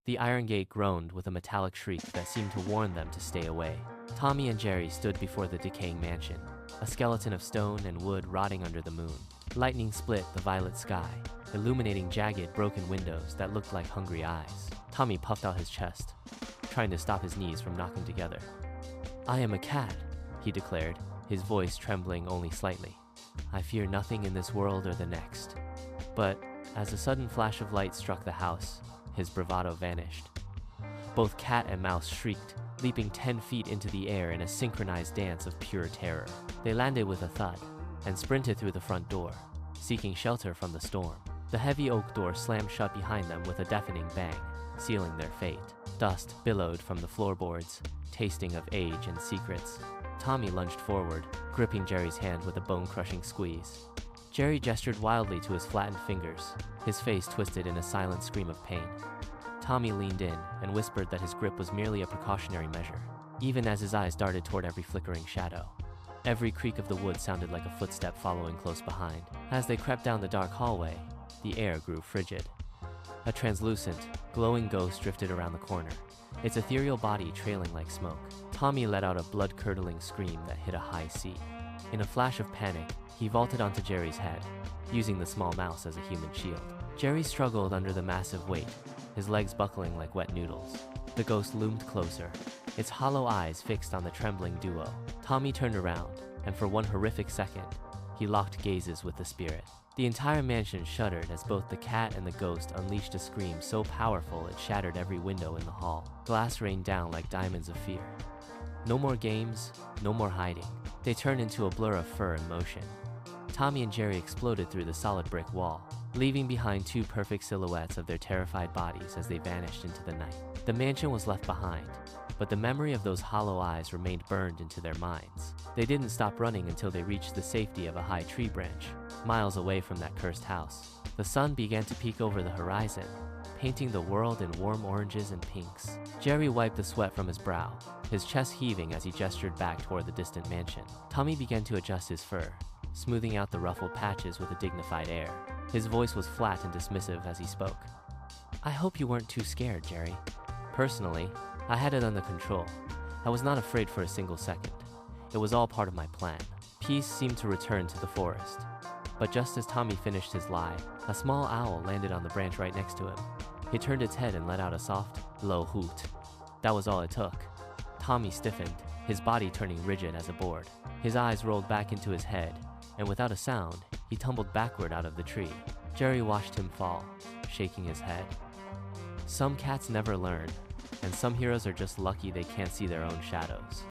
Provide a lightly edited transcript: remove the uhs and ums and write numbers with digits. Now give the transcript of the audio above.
The iron gate groaned with a metallic shriek that seemed to warn them to stay away. Tommy and Jerry stood before the decaying mansion, a skeleton of stone and wood rotting under the moon. Lightning split the violet sky, illuminating jagged, broken windows that looked like hungry eyes. Tommy puffed out his chest, trying to stop his knees from knocking together. "I am a cat," he declared, his voice trembling only slightly. "I fear nothing in this world or the next." But as a sudden flash of light struck the house, his bravado vanished. Both cat and mouse shrieked, leaping 10 feet into the air in a synchronized dance of pure terror. They landed with a thud and sprinted through the front door, seeking shelter from the storm. The heavy oak door slammed shut behind them with a deafening bang, sealing their fate. Dust billowed from the floorboards, tasting of age and secrets. Tommy lunged forward, gripping Jerry's hand with a bone-crushing squeeze. Jerry gestured wildly to his flattened fingers, his face twisted in a silent scream of pain. Tommy leaned in and whispered that his grip was merely a precautionary measure, even as his eyes darted toward every flickering shadow. Every creak of the wood sounded like a footstep following close behind. As they crept down the dark hallway, the air grew frigid. A translucent, glowing ghost drifted around the corner, its ethereal body trailing like smoke. Tommy let out a blood-curdling scream that hit a high C. In a flash of panic, he vaulted onto Jerry's head, using the small mouse as a human shield. Jerry struggled under the massive weight, his legs buckling like wet noodles. The ghost loomed closer, its hollow eyes fixed on the trembling duo. Tommy turned around, and for one horrific second, he locked gazes with the spirit. The entire mansion shuddered as both the cat and the ghost unleashed a scream so powerful it shattered every window in the hall. Glass rained down like diamonds of fear. No more games, no more hiding. They turned into a blur of fur and motion. Tommy and Jerry exploded through the solid brick wall, leaving behind two perfect silhouettes of their terrified bodies as they vanished into the night. The mansion was left behind, but the memory of those hollow eyes remained burned into their minds. They didn't stop running until they reached the safety of a high tree branch, miles away from that cursed house. The sun began to peek over the horizon, painting the world in warm oranges and pinks. Jerry wiped the sweat from his brow, his chest heaving as he gestured back toward the distant mansion. Tommy began to adjust his fur, smoothing out the ruffled patches with a dignified air. His voice was flat and dismissive as he spoke. "I hope you weren't too scared, Jerry. Personally, I had it under control. I was not afraid for a single second. It was all part of my plan." Peace seemed to return to the forest. But just as Tommy finished his lie, a small owl landed on the branch right next to him. It turned its head and let out a soft, low hoot. That was all it took. Tommy stiffened, his body turning rigid as a board. His eyes rolled back into his head, and without a sound, he tumbled backward out of the tree. Jerry watched him fall, shaking his head. Some cats never learn, and some heroes are just lucky they can't see their own shadows.